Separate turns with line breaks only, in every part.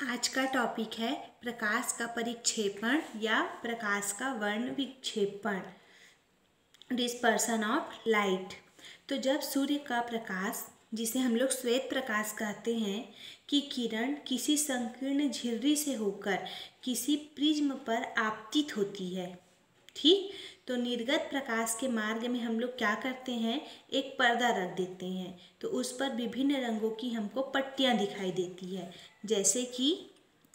आज का टॉपिक है प्रकाश का परिक्षेपण या प्रकाश का वर्ण विक्षेपण, डिस्पर्सन ऑफ लाइट। तो जब सूर्य का प्रकाश, जिसे हम लोग श्वेत प्रकाश कहते हैं, की किरण किसी संकीर्ण झिर्री से होकर किसी प्रिज्म पर आपतित होती है, ठीक, तो निर्गत प्रकाश के मार्ग में हम लोग क्या करते हैं, एक पर्दा रख देते हैं। तो उस पर विभिन्न रंगों की हमको पट्टियां दिखाई देती है। जैसे कि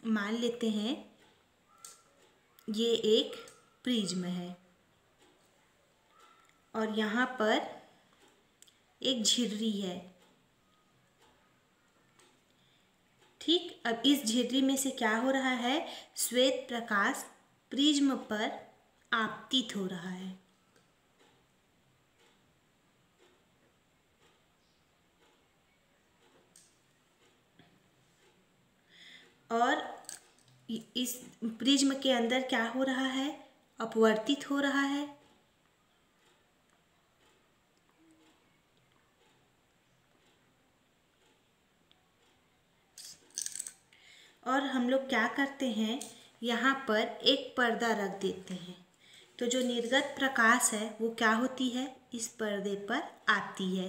मान लेते हैं ये एक प्रिज्म है और यहाँ पर एक झिर्री है, ठीक। अब इस झिर्री में से क्या हो रहा है, श्वेत प्रकाश प्रिज्म पर आपतित हो रहा है। और इस प्रिज्म के अंदर क्या हो रहा है, अपवर्तित हो रहा है। और हम लोग क्या करते हैं, यहाँ पर एक पर्दा रख देते हैं। तो जो निर्गत प्रकाश है वो क्या होती है, इस पर्दे पर आती है।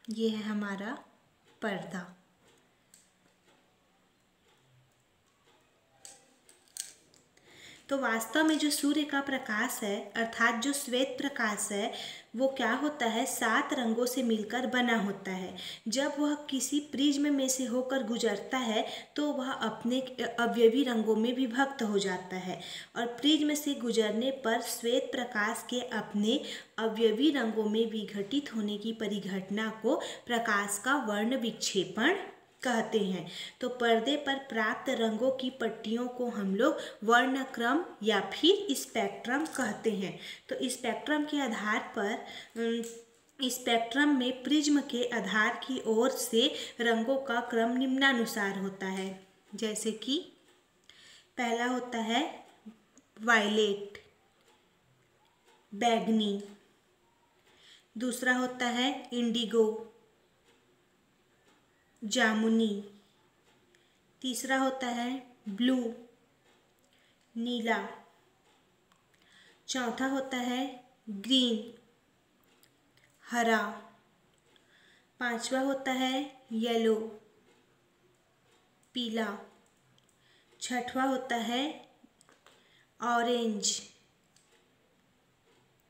ये है हमारा पर्दा। तो वास्तव में जो सूर्य का प्रकाश है, अर्थात जो श्वेत प्रकाश है, वो क्या होता है, 7 रंगों से मिलकर बना होता है। जब वह किसी प्रिज्म में से होकर गुजरता है तो वह अपने अवयवी रंगों में विभक्त हो जाता है और प्रिज्म से गुजरने पर श्वेत प्रकाश के अपने अवयवी रंगों में विघटित होने की परिघटना को प्रकाश का वर्ण विक्षेपण कहते हैं। तो पर्दे पर प्राप्त रंगों की पट्टियों को हम लोग वर्णक्रम या फिर स्पेक्ट्रम कहते हैं। तो स्पेक्ट्रम के आधार पर स्पेक्ट्रम में प्रिज्म के आधार की ओर से रंगों का क्रम निम्नानुसार होता है। जैसे कि पहला होता है वायलेट, बैगनी, दूसरा होता है इंडिगो, जामुनी, तीसरा होता है ब्लू, नीला, चौथा होता है ग्रीन, हरा, पांचवा होता है येलो, पीला, छठवा होता है ऑरेंज,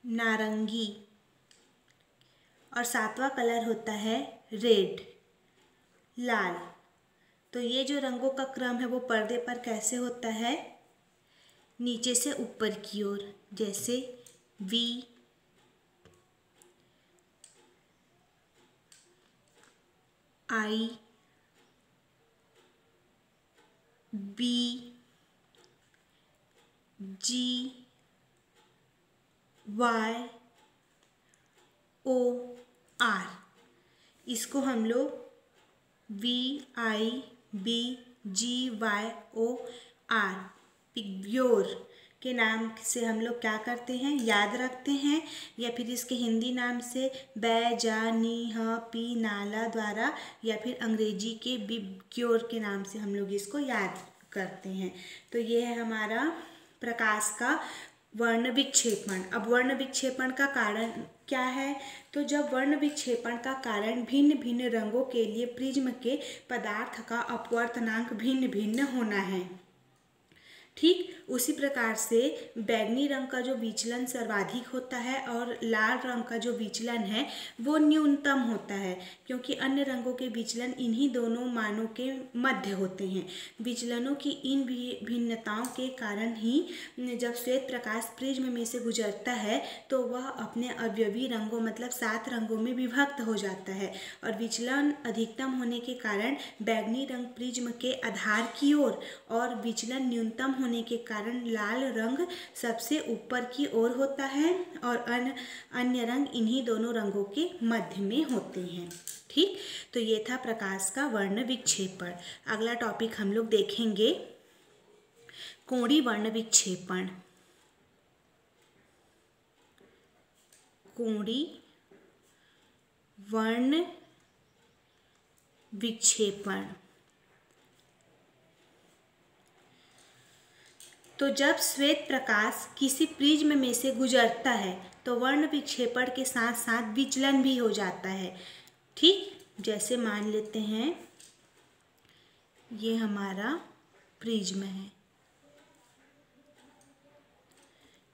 नारंगी और सातवां कलर होता है रेड, लाल। तो ये जो रंगों का क्रम है वो पर्दे पर कैसे होता है, नीचे से ऊपर की ओर, जैसे V, I, B, G, Y, O, R। इसको हम लोग VIBGYOR पिग्योर के नाम से हम लोग क्या करते हैं, याद रखते हैं, या फिर इसके हिंदी नाम से बैजानीहपी नाला द्वारा, या फिर अंग्रेजी के बिग्योर के नाम से हम लोग इसको याद करते हैं। तो ये है हमारा प्रकाश का वर्ण विक्षेपण। अब वर्ण विक्षेपण का कारण क्या है, तो जब वर्ण विक्षेपण का कारण भिन्न भिन्न रंगों के लिए प्रिज्म के पदार्थ का अपवर्तनांक भिन्न भिन्न होना है, ठीक। उसी प्रकार से बैगनी रंग का जो विचलन सर्वाधिक होता है और लाल रंग का जो विचलन है वो न्यूनतम होता है, क्योंकि अन्य रंगों के विचलन इन्हीं दोनों मानों के मध्य होते हैं। विचलनों की इन भिन्नताओं के कारण ही जब श्वेत प्रकाश प्रिज्म में से गुजरता है तो वह अपने अवयवी रंगों मतलब 7 रंगों में विभक्त हो जाता है और विचलन अधिकतम होने के कारण बैगनी रंग प्रिज्म के आधार की ओर और विचलन न्यूनतम होने के कारण लाल रंग सबसे ऊपर की ओर होता है और अन्य रंग इन्हीं दोनों रंगों के मध्य में होते हैं। ठीक, तो ये था प्रकाश का वर्ण विक्षेपण। अगला टॉपिक हम लोग देखेंगे कोणीय वर्ण विक्षेपण। कोणीय वर्ण विक्षेपण। तो जब श्वेत प्रकाश किसी प्रिज्म में से गुजरता है तो वर्ण विक्षेपण के साथ साथ विचलन भी हो जाता है। ठीक, जैसे मान लेते हैं ये हमारा प्रिज्म है।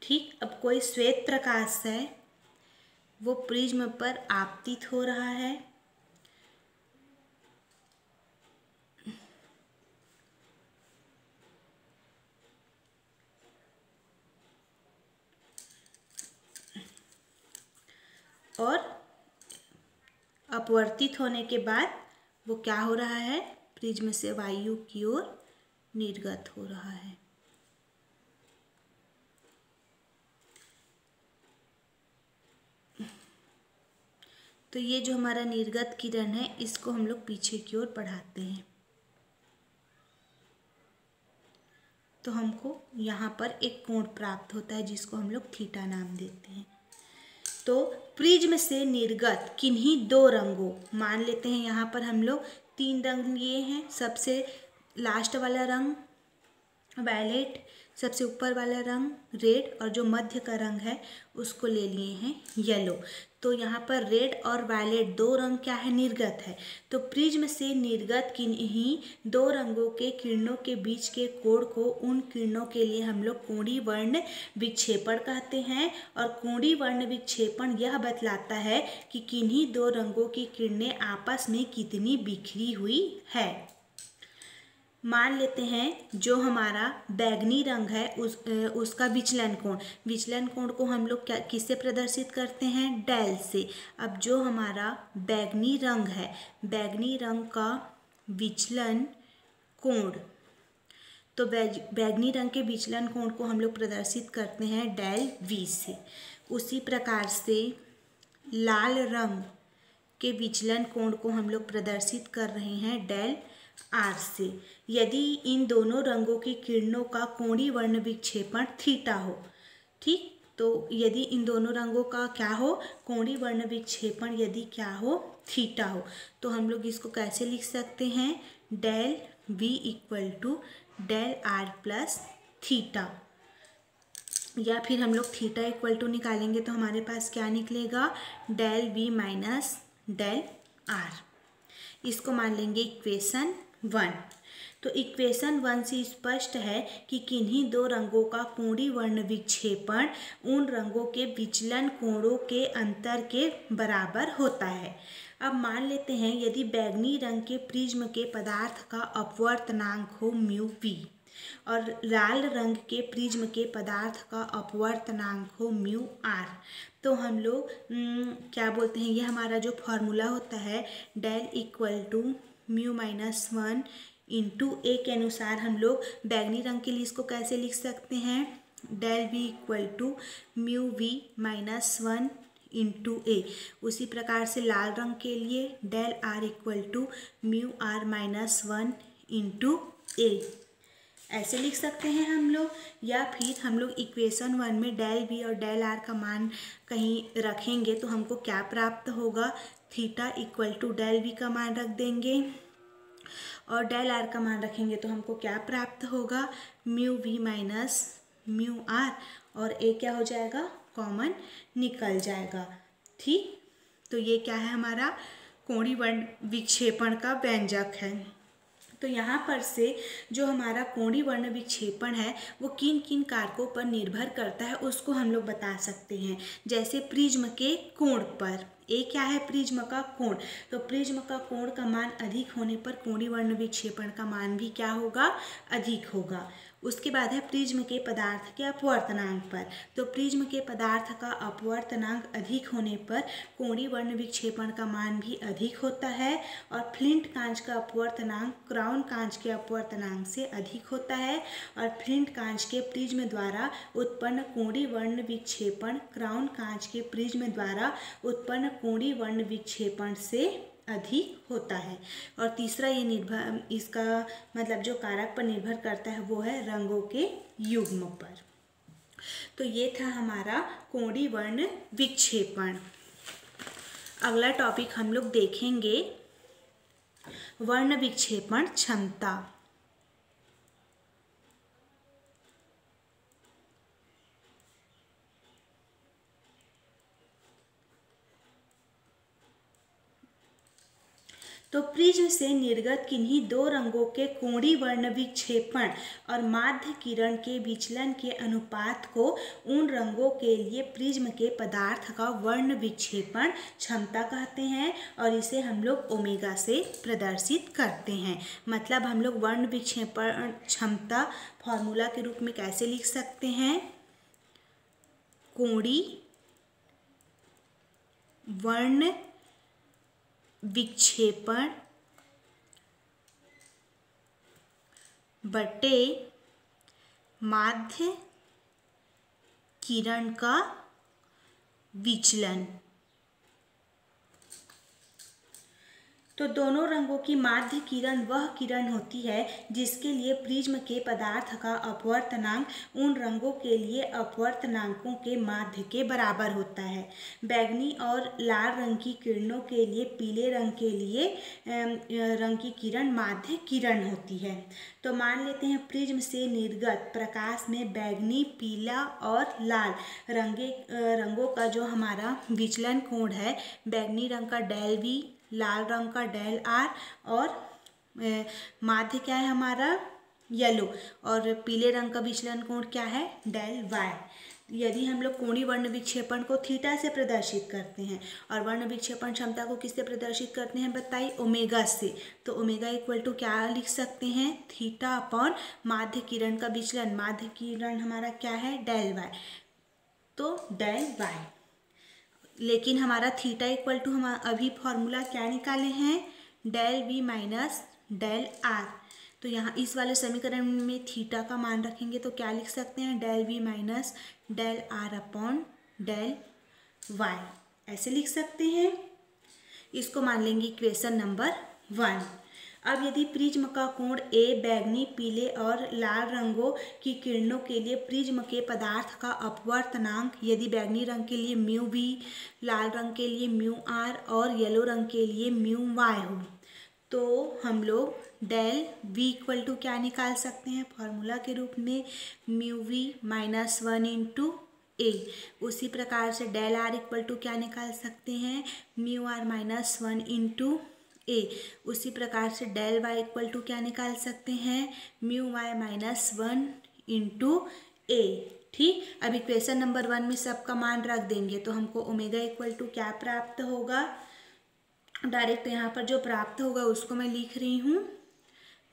ठीक, अब कोई श्वेत प्रकाश है वो प्रिज्म पर आपतित हो रहा है और अपवर्तित होने के बाद वो क्या हो रहा है, प्रिज्म से वायु की ओर निर्गत हो रहा है। तो ये जो हमारा निर्गत किरण है इसको हम लोग पीछे की ओर बढ़ाते हैं तो हमको यहाँ पर एक कोण प्राप्त होता है जिसको हम लोग थीटा नाम देते हैं। तो प्रिज्म से निर्गत किन्हीं दो रंगों, मान लेते हैं यहाँ पर हम लोग 3 रंग लिए हैं। सबसे लास्ट वाला रंग वायलेट, सबसे ऊपर वाला रंग रेड और जो मध्य का रंग है उसको ले लिए हैं येलो। तो यहाँ पर रेड और वायलेट 2 रंग क्या है, निर्गत है। तो प्रिज्म से निर्गत किन्हीं 2 रंगों के किरणों के बीच के कोण को उन किरणों के लिए हम लोग कोणीय वर्ण विक्षेपण कहते हैं। और कोणीय वर्ण विक्षेपण यह बतलाता है कि किन्हीं 2 रंगों की किरणें आपस में कितनी बिखरी हुई है। मान लेते हैं जो हमारा बैगनी रंग है उसका विचलन कोण को हम लोग क्या किससे प्रदर्शित करते हैं, डेल से। अब जो हमारा बैगनी रंग है, बैगनी रंग का विचलन कोण, तो बैगनी रंग के विचलन कोण को हम लोग प्रदर्शित करते हैं डेल वी से। उसी प्रकार से लाल रंग के विचलन कोण को हम लोग प्रदर्शित कर रहे हैं डेल आर से। यदि इन दोनों रंगों की किरणों का कोणीय वर्ण विक्षेपण थीटा हो, ठीक, तो यदि इन दोनों रंगों का क्या हो, कोणीय वर्ण विक्षेपण यदि क्या हो, थीटा हो, तो हम लोग इसको कैसे लिख सकते हैं, del V equal to del R plus theta. या फिर हम लोग थीटा इक्वल टू निकालेंगे तो हमारे पास क्या निकलेगा, del V minus del R. इसको मान लेंगे इक्वेशन 1। तो इक्वेशन 1 से स्पष्ट है कि किन्हीं 2 रंगों का कोणीय वर्ण विक्षेपण उन रंगों के विचलन कोणों के अंतर के बराबर होता है। अब मान लेते हैं यदि बैगनी रंग के प्रिज्म के पदार्थ का अपवर्तनांक हो म्यू वी और लाल रंग के प्रिज्म के पदार्थ का अपवर्तनांक हो म्यू आर, तो हम लोग क्या बोलते हैं, ये हमारा जो फॉर्मूला होता है del equal to mu minus 1 into A के अनुसार हम लोग बैगनी रंग के लिए इसको कैसे लिख सकते हैं, del V equal to mu V minus 1 into A. उसी प्रकार से लाल रंग के लिए del R equal to mu R minus 1 into A, ऐसे लिख सकते हैं हम लोग। या फिर हम लोग इक्वेशन 1 में डेल वी और डेल आर का मान कहीं रखेंगे तो हमको क्या प्राप्त होगा, theta equal to del V का मान रख देंगे और डेल आर का मान रखेंगे तो हमको क्या प्राप्त होगा, mu V minus mu R, और ए क्या हो जाएगा, कॉमन निकल जाएगा। ठीक, तो ये क्या है, हमारा कोणीय वर्ण विक्षेपण का व्यंजक है। तो यहाँ पर से जो हमारा कोणीय वर्ण विक्षेपण है वो किन किन कारकों पर निर्भर करता है उसको हम लोग बता सकते हैं। जैसे प्रिज्म के कोण पर, ए क्या है, प्रिज्म का कोण, तो प्रिज्म का कोण का मान अधिक होने पर कोणीय वर्ण विक्षेपण का मान भी क्या होगा, अधिक होगा। उसके बाद है प्रिज्म के पदार्थ के अपवर्तनांक पर। तो प्रिज्म के पदार्थ का अपवर्तनांक अधिक होने पर कोणीय वर्ण विक्षेपण का मान भी अधिक होता है और फ्लिंट कांच का अपवर्तनांक क्राउन कांच के अपवर्तनांक से अधिक होता है और फ्लिंट कांच के प्रिज्म द्वारा उत्पन्न कोणीय वर्ण विक्षेपण क्राउन कांच के प्रिज्म द्वारा उत्पन्न कोणीय वर्ण विक्षेपण से अधिक होता है। और तीसरा ये इसका मतलब जो कारक पर निर्भर करता है वो है रंगों के युग्म पर। तो ये था हमारा कोणीय वर्ण विक्षेपण। अगला टॉपिक हम लोग देखेंगे वर्ण विक्षेपण क्षमता। तो प्रिज्म से निर्गत किन्हीं दो रंगों के कोणीय वर्ण विक्षेपण और माध्य किरण के विचलन के अनुपात को उन रंगों के लिए प्रिज्म के पदार्थ का वर्ण विक्षेपण क्षमता कहते हैं और इसे हम लोग ओमेगा से प्रदर्शित करते हैं। मतलब हम लोग वर्ण विक्षेपण क्षमता फॉर्मूला के रूप में कैसे लिख सकते हैं? कोणीय वर्ण विक्षेपण बटे माध्य किरण का विचलन। तो दोनों रंगों की माध्य किरण वह किरण होती है जिसके लिए प्रिज्म के पदार्थ का अपवर्तनांक उन रंगों के लिए अपवर्तनांकों के माध्य के बराबर होता है। बैंगनी और लाल रंग की किरणों के लिए पीले रंग के लिए रंग की किरण माध्य किरण होती है। तो मान लेते हैं प्रिज्म से निर्गत प्रकाश में बैंगनी, पीला और लाल रंगों का जो हमारा विचलन कोण है, बैंगनी रंग का डेल V, लाल रंग का डेल R और माध्य क्या है हमारा येलो, और पीले रंग का विचलन कोण क्या है डेल Y। यदि हम लोग कोणीय वर्ण विक्षेपण को थीटा से प्रदर्शित करते हैं और वर्ण विक्षेपण क्षमता को किससे प्रदर्शित करते हैं बताइए? ओमेगा से। तो ओमेगा इक्वल टू क्या लिख सकते हैं? थीटा अपॉन माध्य किरण का विचलन। माध्य किरण हमारा क्या है? Del Y। तो डेल Y, लेकिन हमारा थीटा इक्वल टू हम अभी फॉर्मूला क्या निकाले हैं? डेल V माइनस डेल R। तो यहाँ इस वाले समीकरण में थीटा का मान रखेंगे तो क्या लिख सकते हैं? डेल V माइनस del R upon del Y, ऐसे लिख सकते हैं। इसको मान लेंगे इक्वेशन नंबर 1। अब यदि प्रिज्म का कोण A बैंगनी, पीले और लाल रंगों की किरणों के लिए प्रिज्म के पदार्थ का अपवर्तनांक यदि बैंगनी रंग के लिए म्यू V, लाल रंग के लिए म्यू R और येलो रंग के लिए म्यू Y हो, तो हम लोग डेल V इक्वल टू क्या निकाल सकते हैं? फॉर्मूला के रूप में mu V minus 1 into A। उसी प्रकार से डेल R इक्वल टू क्या निकाल सकते हैं? Mu R minus 1 into A। उसी प्रकार से डेल Y इक्वल टू क्या निकाल सकते हैं? Mu Y minus 1 into A। ठीक, अब इक्वेशन नंबर 1 में सबका मान रख देंगे तो हमको ओमेगा इक्वल टू क्या प्राप्त होगा? डायरेक्ट यहाँ पर जो प्राप्त होगा उसको मैं लिख रही हूँ,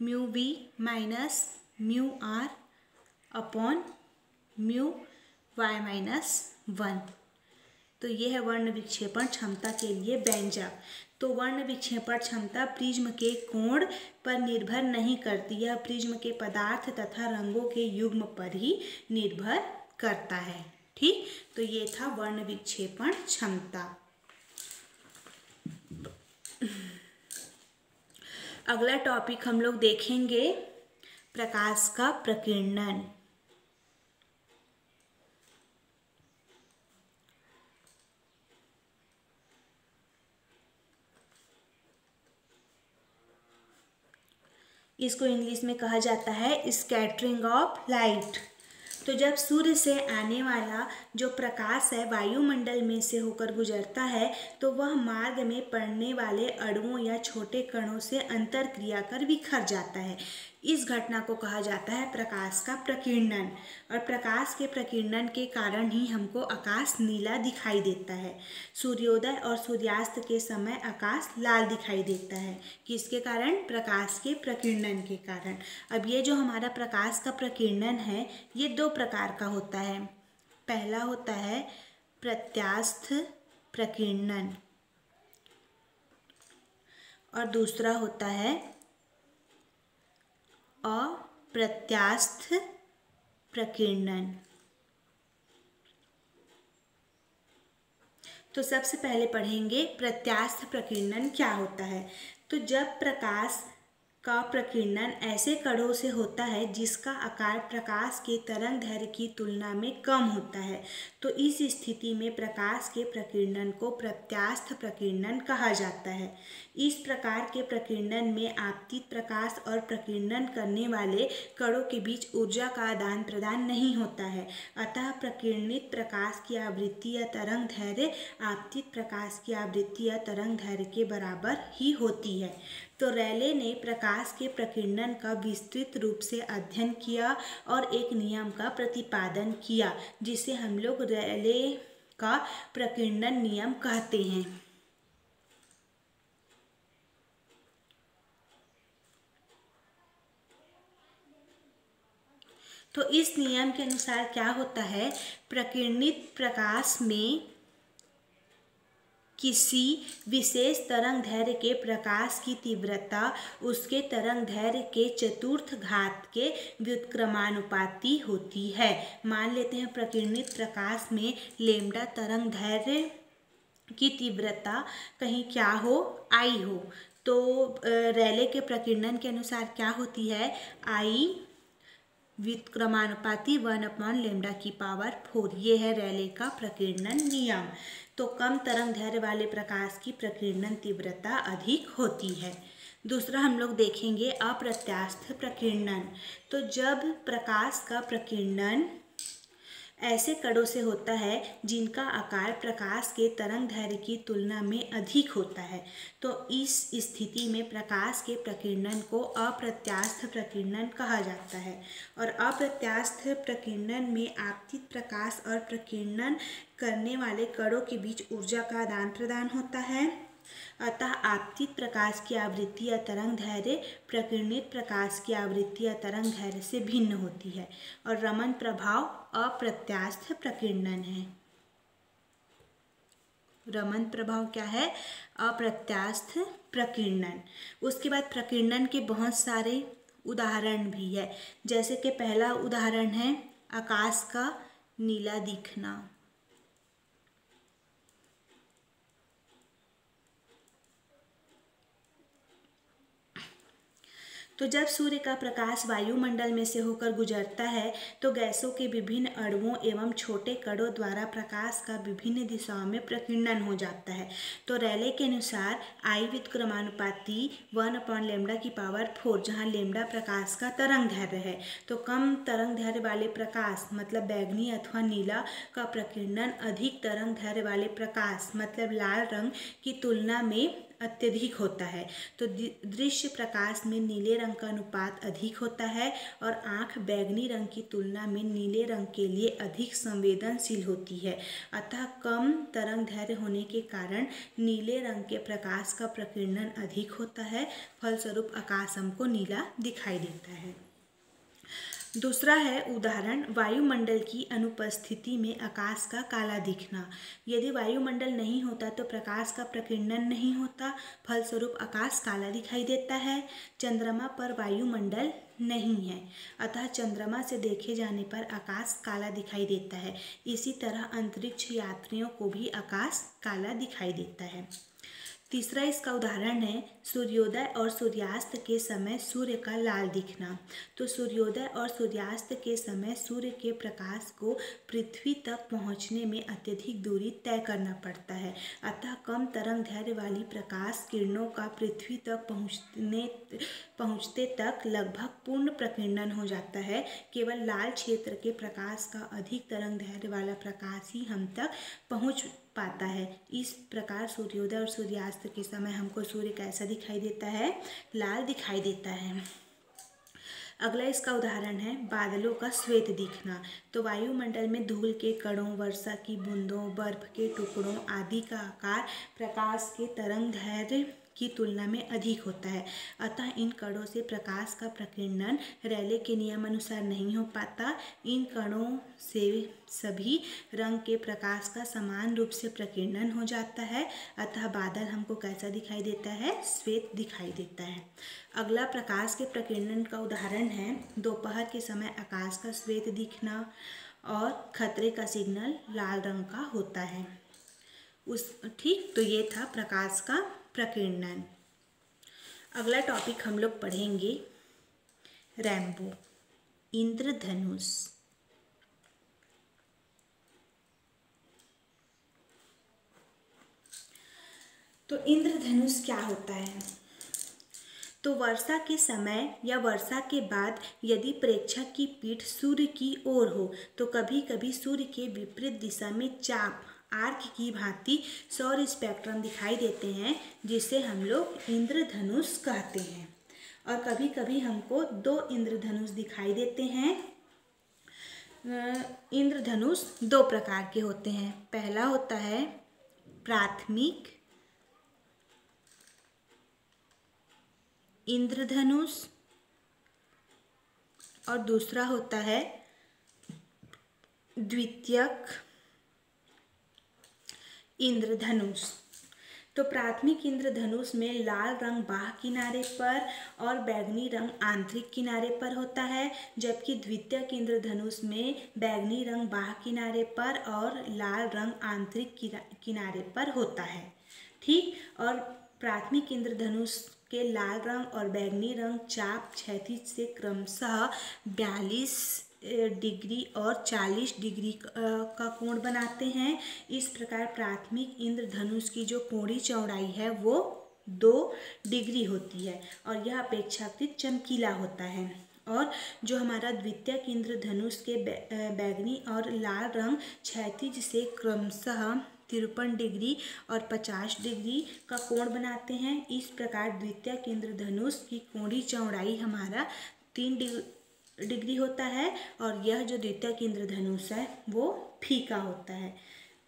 mu V minus mu R upon mu Y minus 1। तो ये है वर्ण विक्षेपण क्षमता के लिए व्यंजक। तो वर्ण विक्षेपण क्षमता प्रिज्म के कोण पर निर्भर नहीं करती, यह प्रिज्म के पदार्थ तथा रंगों के युग्म पर ही निर्भर करता है। ठीक, तो ये था वर्ण विक्षेपण क्षमता। अगला टॉपिक हम लोग देखेंगे प्रकाश का प्रकीर्णन। इसको इंग्लिश में कहा जाता है स्कैटरिंग ऑफ लाइट। तो जब सूर्य से आने वाला जो प्रकाश है वायुमंडल में से होकर गुजरता है तो वह मार्ग में पड़ने वाले अणुओं या छोटे कणों से अंतर क्रिया कर बिखर जाता है। इस घटना को कहा जाता है प्रकाश का प्रकीर्णन। और प्रकाश के प्रकीर्णन के कारण ही हमको आकाश नीला दिखाई देता है। सूर्योदय और सूर्यास्त के समय आकाश लाल दिखाई देता है। किसके कारण? प्रकाश के प्रकीर्णन के कारण। अब ये जो हमारा प्रकाश का प्रकीर्णन है ये दो प्रकार का होता है। पहला होता है प्रत्यास्थ प्रकीर्णन और दूसरा होता है अप्रत्यास्थ प्रकीर्णन। तो सबसे पहले पढ़ेंगे प्रत्यास्थ प्रकीर्णन क्या होता है। तो जब प्रकाश का प्रकीर्णन ऐसे कणों से होता है जिसका आकार प्रकाश के तरंगदैर्घ्य की तुलना में कम होता है, तो इस स्थिति में प्रकाश के प्रकीर्णन को प्रत्यास्थ प्रकीर्णन कहा जाता है। इस प्रकार के प्रकीर्णन में आपतित प्रकाश और प्रकीर्णन करने वाले कणों के बीच ऊर्जा का आदान प्रदान नहीं होता है, अतः प्रकीर्णित प्रकाश की आवृत्ति या तरंगदैर्घ्य आपतित प्रकाश की आवृत्ति या तरंगदैर्घ्य के बराबर ही होती है। तो रैले ने प्रकाश के प्रकीर्णन का विस्तृत रूप से अध्ययन किया और एक नियम का प्रतिपादन किया जिसे हम लोग रैले का प्रकीर्णन नियम कहते हैं। तो इस नियम के अनुसार क्या होता है, प्रकीर्णित प्रकाश में किसी विशेष तरंगदैर्घ्य के प्रकाश की तीव्रता उसके तरंगदैर्घ्य के चतुर्थ घात के व्युत्क्रमानुपाती होती है। मान लेते हैं प्रकीर्णित प्रकाश में लैम्डा तरंगदैर्घ्य की तीव्रता कहीं क्या हो, आई हो, तो रैले के प्रकीर्णन के अनुसार क्या होती है, आई व्युत्क्रमानुपाती 1/λ⁴। ये है रैले का प्रकीर्णन नियम। तो कम तरंगदैर्घ्य वाले प्रकाश की प्रकीर्णन तीव्रता अधिक होती है। दूसरा हम लोग देखेंगे अप्रत्यास्थ प्रकीर्णन। तो जब प्रकाश का प्रकीर्णन ऐसे कणों से होता है जिनका आकार प्रकाश के तरंगदैर्घ्य की तुलना में अधिक होता है, तो इस स्थिति में प्रकाश के प्रकीर्णन को अप्रत्यास्थ प्रकीर्णन कहा जाता है। और अप्रत्यास्थ प्रकीर्णन में आपतित प्रकाश और प्रकीर्णन करने वाले कणों के बीच ऊर्जा का आदान प्रदान होता है, अतः आपतित प्रकाश की आवृत्ति या तरंगदैर्घ्य प्रकीर्णित प्रकाश की आवृत्ति या तरंगदैर्घ्य से भिन्न होती है। और रमन प्रभाव अप्रत्यास्थ प्रकीर्णन है। रमन प्रभाव क्या है, अप्रत्यास्थ प्रकीर्णन। उसके बाद प्रकीर्णन के बहुत सारे उदाहरण भी है, जैसे कि पहला उदाहरण है आकाश का नीला दिखना। तो जब सूर्य का प्रकाश वायुमंडल में से होकर गुजरता है तो गैसों के विभिन्न अणुओं एवं छोटे कणों द्वारा प्रकाश का विभिन्न दिशाओं में प्रकीर्णन हो जाता है। तो रैले के अनुसार आई व्युत्क्रमानुपाती 1/λ⁴, जहाँ लैम्डा प्रकाश का तरंगदैर्घ्य है, तो कम तरंगदैर्घ्य वाले प्रकाश मतलब बैगनी अथवा नीला का प्रकीर्णन अधिक तरंगदैर्घ्य वाले प्रकाश मतलब लाल रंग की तुलना में अत्यधिक होता है। तो दृश्य प्रकाश में नीले रंग का अनुपात अधिक होता है और आँख बैगनी रंग की तुलना में नीले रंग के लिए अधिक संवेदनशील होती है, अतः कम तरंगदैर्घ्य होने के कारण नीले रंग के प्रकाश का प्रकीर्णन अधिक होता है, फलस्वरूप आकाश हमको नीला दिखाई देता है। दूसरा है उदाहरण वायुमंडल की अनुपस्थिति में आकाश का काला दिखना। यदि वायुमंडल नहीं होता तो प्रकाश का प्रकीर्णन नहीं होता, फलस्वरूप आकाश काला दिखाई देता है। चंद्रमा पर वायुमंडल नहीं है, अतः चंद्रमा से देखे जाने पर आकाश काला दिखाई देता है। इसी तरह अंतरिक्ष यात्रियों को भी आकाश काला दिखाई देता है। तीसरा इसका उदाहरण है सूर्योदय और सूर्यास्त के समय सूर्य का लाल दिखना। तो सूर्योदय और सूर्यास्त के समय सूर्य के प्रकाश को पृथ्वी तक पहुंचने में अत्यधिक दूरी तय करना पड़ता है, अतः कम तरंगदैर्घ्य वाली प्रकाश किरणों का पृथ्वी तक पहुंचते तक लगभग पूर्ण प्रकीर्णन हो जाता है। केवल लाल क्षेत्र के प्रकाश का अधिक तरंगदैर्घ्य वाला प्रकाश ही हम तक पहुंच पाता है। इस प्रकार सूर्योदय और सूर्यास्त के समय हमको सूर्य कैसा दिखाई देता है, लाल दिखाई देता है। अगला इसका उदाहरण है बादलों का श्वेत दिखना। तो वायुमंडल में धूल के कणों, वर्षा की बूंदों, बर्फ के टुकड़ों आदि का आकार प्रकाश के तरंगदैर्घ्य की तुलना में अधिक होता है, अतः इन कणों से प्रकाश का प्रकीर्णन रेले के नियम अनुसार नहीं हो पाता। इन कणों से सभी रंग के प्रकाश का समान रूप से प्रकीर्णन हो जाता है, अतः बादल हमको कैसा दिखाई देता है? श्वेत दिखाई देता है। अगला प्रकाश के प्रकीर्णन का उदाहरण है दोपहर के समय आकाश का श्वेत दिखना और खतरे का सिग्नल लाल रंग का होता है। ठीक, तो ये था प्रकाश का प्रकीर्णन। अगला टॉपिक हम लोग पढ़ेंगे रेनबो, इंद्रधनुष। तो इंद्रधनुष क्या होता है? तो वर्षा के समय या वर्षा के बाद यदि प्रेक्षक की पीठ सूर्य की ओर हो तो कभी कभी सूर्य के विपरीत दिशा में चाप आर्क की भांति सौर स्पेक्ट्रम दिखाई देते हैं, जिसे हम लोग इंद्रधनुष कहते हैं। और कभी कभी हमको 2 इंद्रधनुष दिखाई देते हैं। इंद्रधनुष 2 प्रकार के होते हैं। पहला होता है प्राथमिक इंद्रधनुष और दूसरा होता है द्वितीयक इंद्रधनुष। तो प्राथमिक इंद्रधनुष में लाल रंग बाह्य किनारे पर और बैंगनी रंग आंतरिक किनारे पर होता है, जबकि द्वितीयक इंद्रधनुष में बैंगनी रंग बाह्य किनारे पर और लाल रंग आंतरिक किनारे पर होता है। ठीक, और प्राथमिक इंद्रधनुष के लाल रंग और बैंगनी रंग चाप क्षैतिज से क्रमशः 42 डिग्री और 40 डिग्री का कोण बनाते हैं। इस प्रकार प्राथमिक इंद्रधनुष की जो कोणीय चौड़ाई है वो 2 डिग्री होती है और यह अपेक्षाकृत चमकीला होता है। और जो हमारा द्वितीयक इंद्रधनुष के बैंगनी और लाल रंग क्षैतिज से क्रमशः 53 डिग्री और 50 डिग्री का कोण बनाते हैं। इस प्रकार द्वितीयक इंद्रधनुष की कोणीय चौड़ाई हमारा 3 डिग्री होता है और यह जो द्वितीयक इंद्रधनुष है वो फीका होता है।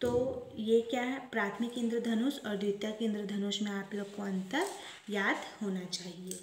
तो ये क्या है? प्राथमिक इंद्रधनुष और द्वितीयक इंद्रधनुष में आप लोग को अंतर याद होना चाहिए।